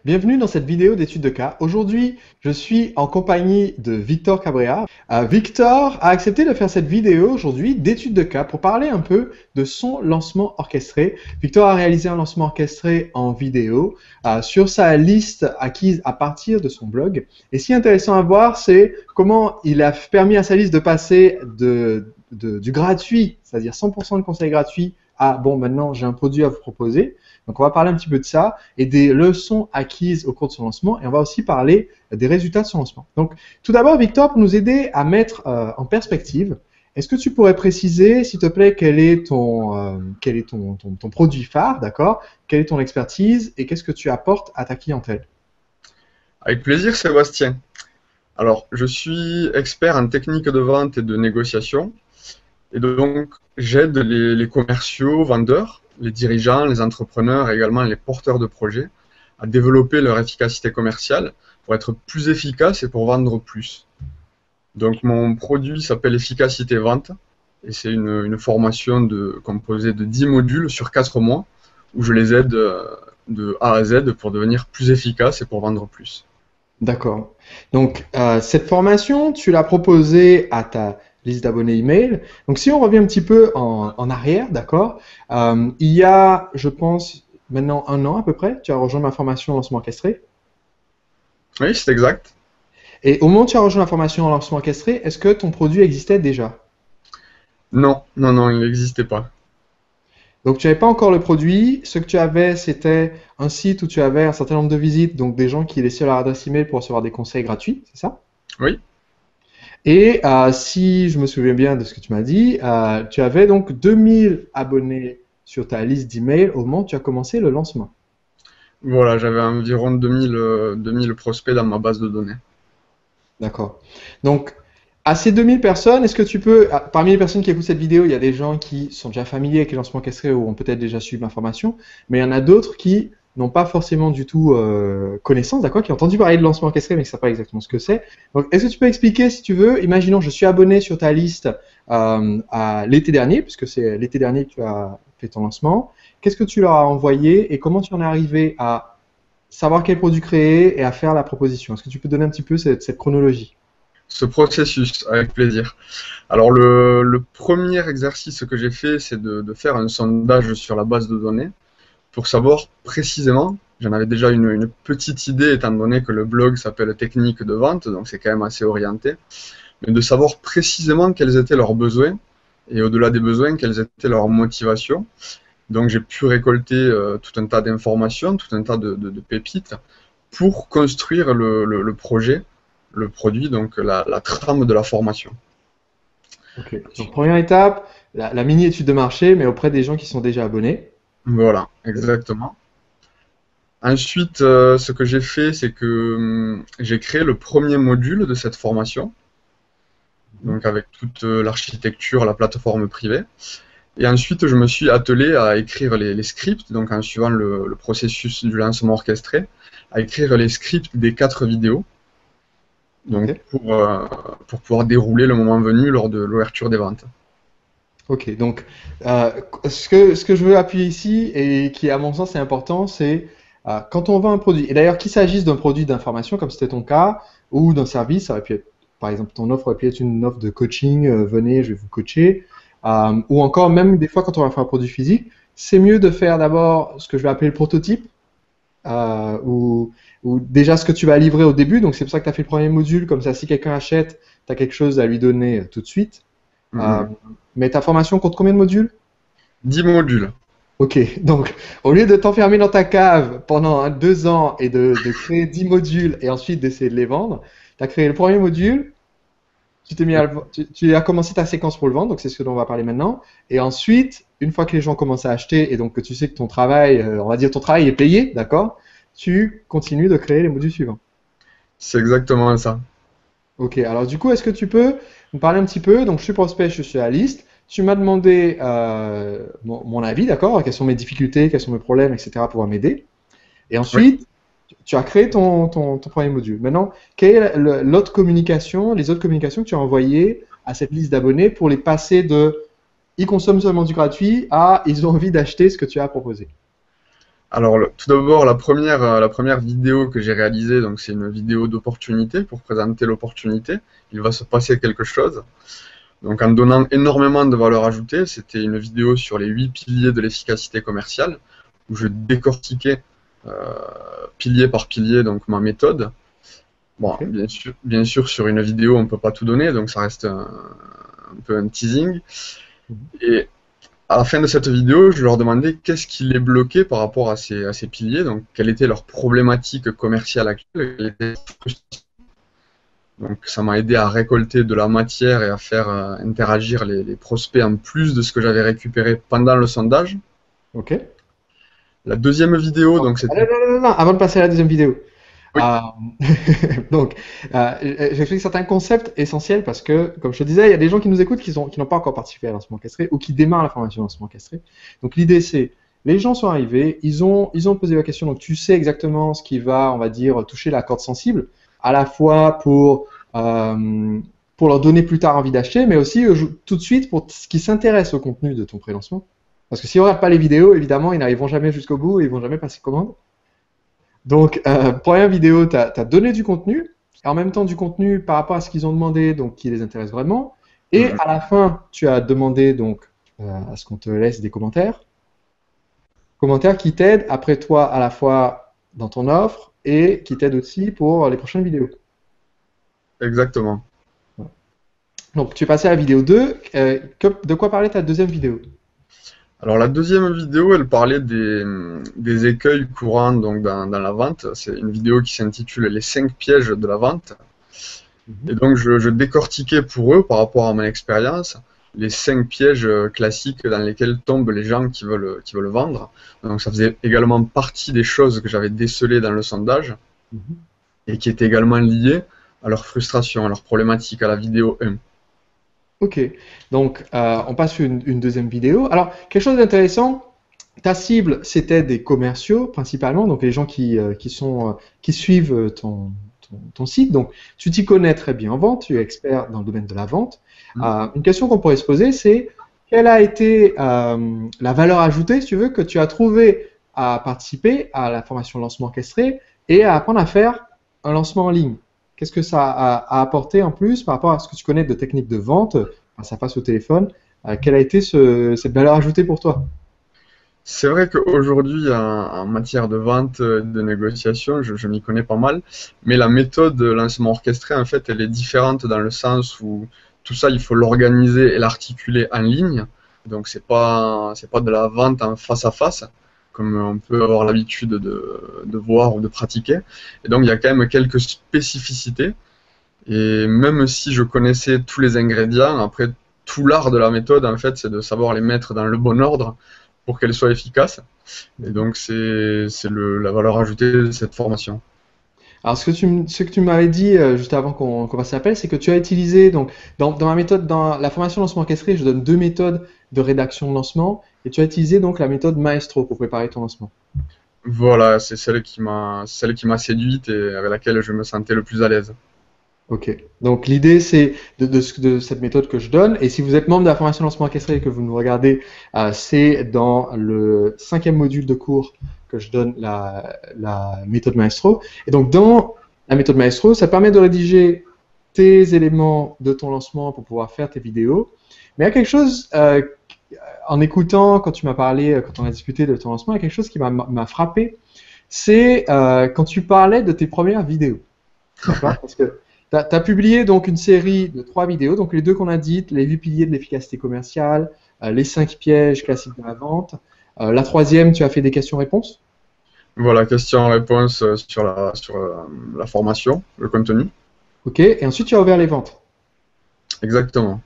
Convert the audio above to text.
Bienvenue dans cette vidéo d'étude de cas. Aujourd'hui, je suis en compagnie de Victor Cabrera. Victor a accepté de faire cette vidéo aujourd'hui d'étude de cas pour parler un peu de son lancement orchestré. Victor a réalisé un lancement orchestré en vidéo sur sa liste acquise à partir de son blog. Et ce qui est intéressant à voir, c'est comment il a permis à sa liste de passer du gratuit, c'est-à-dire 100% de conseils gratuits, à bon, maintenant j'ai un produit à vous proposer. Donc, on va parler un petit peu de ça et des leçons acquises au cours de son lancement. Et on va aussi parler des résultats de son lancement. Donc, tout d'abord, Victor, pour nous aider à mettre en perspective, est-ce que tu pourrais préciser, s'il te plaît, quel est ton produit phare, d'accord? Quelle est ton expertise et qu'est-ce que tu apportes à ta clientèle? Avec plaisir, Sébastien. Alors, je suis expert en technique de vente et de négociation. Et donc, j'aide les commerciaux, vendeurs, les dirigeants, les entrepreneurs et également les porteurs de projets à développer leur efficacité commerciale pour être plus efficaces et pour vendre plus. Donc, mon produit s'appelle Efficacité Vente et c'est une formation composée de 10 modules sur 4 mois où je les aide de A à Z pour devenir plus efficaces et pour vendre plus. D'accord. Donc, cette formation, tu l'as proposée à ta liste d'abonnés email. Donc, si on revient un petit peu en arrière, d'accord, il y a, je pense, maintenant un an à peu près, tu as rejoint ma formation en lancement orchestré. Oui, c'est exact. Et au moment où tu as rejoint la formation en lancement orchestré, est-ce que ton produit existait déjà? Non, non, non, il n'existait pas. Donc, tu n'avais pas encore le produit. Ce que tu avais, c'était un site où tu avais un certain nombre de visites, donc des gens qui laissaient leur adresse email pour recevoir des conseils gratuits, c'est ça? Oui, Et si je me souviens bien de ce que tu m'as dit, tu avais donc 2000 abonnés sur ta liste d'email au moment où tu as commencé le lancement. voilà, j'avais environ 2000 prospects dans ma base de données. D'accord. Donc, à ces 2000 personnes, est-ce que tu peux, parmi les personnes qui écoutent cette vidéo, il y a des gens qui sont déjà familiers avec les lancements orchestrés ou ont peut-être déjà suivi ma formation, mais il y en a d'autres qui n'ont pas forcément du tout connaissance, d'accord, qui ont entendu parler de lancement orchestré, mais qui ne savent pas exactement ce que c'est. Donc, est-ce que tu peux expliquer, si tu veux, imaginons, je suis abonné sur ta liste à l'été dernier, puisque c'est l'été dernier que tu as fait ton lancement. Qu'est-ce que tu leur as envoyé et comment tu en es arrivé à savoir quel produit créer et à faire la proposition? Est-ce que tu peux donner un petit peu cette chronologie? Ce processus, avec plaisir. Alors, le premier exercice que j'ai fait, c'est de faire un sondage sur la base de données pour savoir précisément, j'en avais déjà une petite idée étant donné que le blog s'appelle Technique de vente, donc c'est quand même assez orienté, mais de savoir précisément quels étaient leurs besoins et au-delà des besoins, quelles étaient leurs motivations. Donc j'ai pu récolter tout un tas d'informations, tout un tas de pépites pour construire le projet, le produit, donc la trame de la formation. Ok. Donc, première étape, la mini-étude de marché, mais auprès des gens qui sont déjà abonnés. Voilà, exactement. Ensuite, ce que j'ai fait, c'est que j'ai créé le premier module de cette formation, Mhm. donc avec toute l'architecture, la plateforme privée. Et ensuite, je me suis attelé à écrire les scripts, donc en suivant le processus du lancement orchestré, à écrire les scripts des 4 vidéos, donc Ok. pour pouvoir dérouler le moment venu lors de l'ouverture des ventes. Ok. Donc, euh, ce que je veux appuyer ici et qui, à mon sens, est important, c'est quand on vend un produit, et d'ailleurs qu'il s'agisse d'un produit d'information, comme c'était ton cas, ou d'un service, ça aurait pu être, par exemple, ton offre aurait pu être une offre de coaching, venez, je vais vous coacher, ou encore même des fois quand on va faire un produit physique, c'est mieux de faire d'abord ce que je vais appeler le prototype, ou déjà ce que tu vas livrer au début. Donc c'est pour ça que tu as fait le premier module, comme ça si quelqu'un achète, tu as quelque chose à lui donner tout de suite. Euh, Mhm. mais ta formation compte combien de modules? 10 modules. Ok, donc au lieu de t'enfermer dans ta cave pendant 2 ans et de créer 10 modules et ensuite d'essayer de les vendre, tu as créé le premier module, tu as commencé ta séquence pour le vendre, donc c'est ce dont on va parler maintenant. Et ensuite, une fois que les gens commencent à acheter et donc que tu sais que ton travail, on va dire ton travail est payé, d'accord? Tu continues de créer les modules suivants. C'est exactement ça. Ok, alors du coup, est-ce que tu peux me parler un petit peu? Donc, je suis prospect, je suis à la liste. Tu m'as demandé mon avis, d'accord? Quelles sont mes difficultés, quels sont mes problèmes, etc. pour m'aider. Et Oui. ensuite, tu as créé ton premier module. Maintenant, quelle est l'autre communication, les autres communications que tu as envoyées à cette liste d'abonnés pour les passer de ils consomment seulement du gratuit à ils ont envie d'acheter ce que tu as proposé? Alors, tout d'abord, la première vidéo que j'ai réalisée, donc c'est une vidéo d'opportunité pour présenter l'opportunité. Il va se passer quelque chose. Donc, en donnant énormément de valeur ajoutée, c'était une vidéo sur les 8 piliers de l'efficacité commerciale, où je décortiquais euh, pilier par pilier donc ma méthode. Bon, Ok. bien sûr, sur une vidéo, on ne peut pas tout donner, donc ça reste un peu un teasing. Mhm. Et à la fin de cette vidéo, je leur demandais qu'est-ce qui les bloquait par rapport à ces piliers, donc quelle était leur problématique commerciale actuelle, quelle était leur frustration. Donc ça m'a aidé à récolter de la matière et à faire interagir les prospects en plus de ce que j'avais récupéré pendant le sondage. Ok. La deuxième vidéo, donc Ah, c'était... non, non, non, non, avant de passer à la deuxième vidéo. Oui, Euh, donc, j'explique certains concepts essentiels parce que, comme je te disais, il y a des gens qui nous écoutent qui n'ont pas encore participé à Lancement Orchestré ou qui démarrent la formation Lancement Orchestré. Donc, l'idée, c'est, les gens sont arrivés, ils ont posé la question, donc tu sais exactement ce qui va, on va dire, toucher la corde sensible, à la fois pour leur donner plus tard envie d'acheter, mais aussi tout de suite pour ce qui s'intéresse au contenu de ton pré-lancement. Parce que si on regarde pas les vidéos, évidemment, ils n'arriveront jamais jusqu'au bout et ils vont jamais passer commande. Donc, première vidéo, tu as donné du contenu, et en même temps du contenu par rapport à ce qu'ils ont demandé, donc qui les intéresse vraiment. Et mhm, à la fin, tu as demandé donc à ce qu'on te laisse des commentaires. Commentaires qui t'aident après toi à la fois dans ton offre et qui t'aident aussi pour les prochaines vidéos. exactement. Donc, tu es passé à la vidéo 2. De quoi parlait ta deuxième vidéo? Alors la deuxième vidéo, elle parlait des écueils courants donc dans la vente. C'est une vidéo qui s'intitule Les 5 pièges de la vente. Et Mhm. donc je décortiquais pour eux, par rapport à mon expérience, les 5 pièges classiques dans lesquels tombent les gens qui veulent vendre. Donc ça faisait également partie des choses que j'avais décelées dans le sondage Mhm. et qui étaient également liées à leur frustration, à leur problématique, à la vidéo 1. Ok, donc on passe sur une deuxième vidéo. Alors, quelque chose d'intéressant, ta cible, c'était des commerciaux principalement, donc les gens qui suivent ton site. Donc, tu t'y connais très bien en vente, tu es expert dans le domaine de la vente. Une question qu'on pourrait se poser, c'est quelle a été la valeur ajoutée, si tu veux, que tu as trouvé à participer à la formation lancement orchestré et à apprendre à faire un lancement en ligne? Qu'est-ce que ça a apporté en plus par rapport à ce que tu connais de techniques de vente face à face au téléphone? Quelle a été cette valeur ajoutée pour toi? C'est vrai qu'aujourd'hui, en matière de vente, de négociation, je m'y connais pas mal, mais la méthode de lancement orchestré, en fait, elle est différente dans le sens où tout ça, il faut l'organiser et l'articuler en ligne. Donc, c'est pas de la vente en face à face, comme on peut avoir l'habitude de voir ou de pratiquer. Et donc, il y a quand même quelques spécificités. Et même si je connaissais tous les ingrédients, après, tout l'art de la méthode, en fait, c'est de savoir les mettre dans le bon ordre pour qu'elle soit efficace. Et donc, c'est la valeur ajoutée de cette formation. Alors, ce que tu m'avais dit juste avant qu'on passe à l'appel, c'est que tu as utilisé, donc, dans ma méthode, dans la formation lancement orchestré, je donne deux méthodes de rédaction de lancement, et tu as utilisé donc la méthode Maestro pour préparer ton lancement. Voilà, c'est celle qui m'a séduite et avec laquelle je me sentais le plus à l'aise. Ok. Donc l'idée c'est de cette méthode que je donne. Et si vous êtes membre de la formation lancement orchestré et que vous nous regardez, c'est dans le cinquième module de cours que je donne la méthode Maestro. Et donc dans la méthode Maestro, ça permet de rédiger tes éléments de ton lancement pour pouvoir faire tes vidéos. Mais il y a quelque chose, en écoutant quand tu m'as parlé, quand on a discuté de ton lancement, il y a quelque chose qui m'a frappé. C'est quand tu parlais de tes premières vidéos. D'accord? Parce que tu as publié donc une série de 3 vidéos, donc les deux qu'on a dites, les 8 piliers de l'efficacité commerciale, les 5 pièges classiques de la vente. La troisième, tu as fait des questions-réponses. Voilà, question-réponse sur la formation, le contenu. Ok, et ensuite tu as ouvert les ventes. Exactement.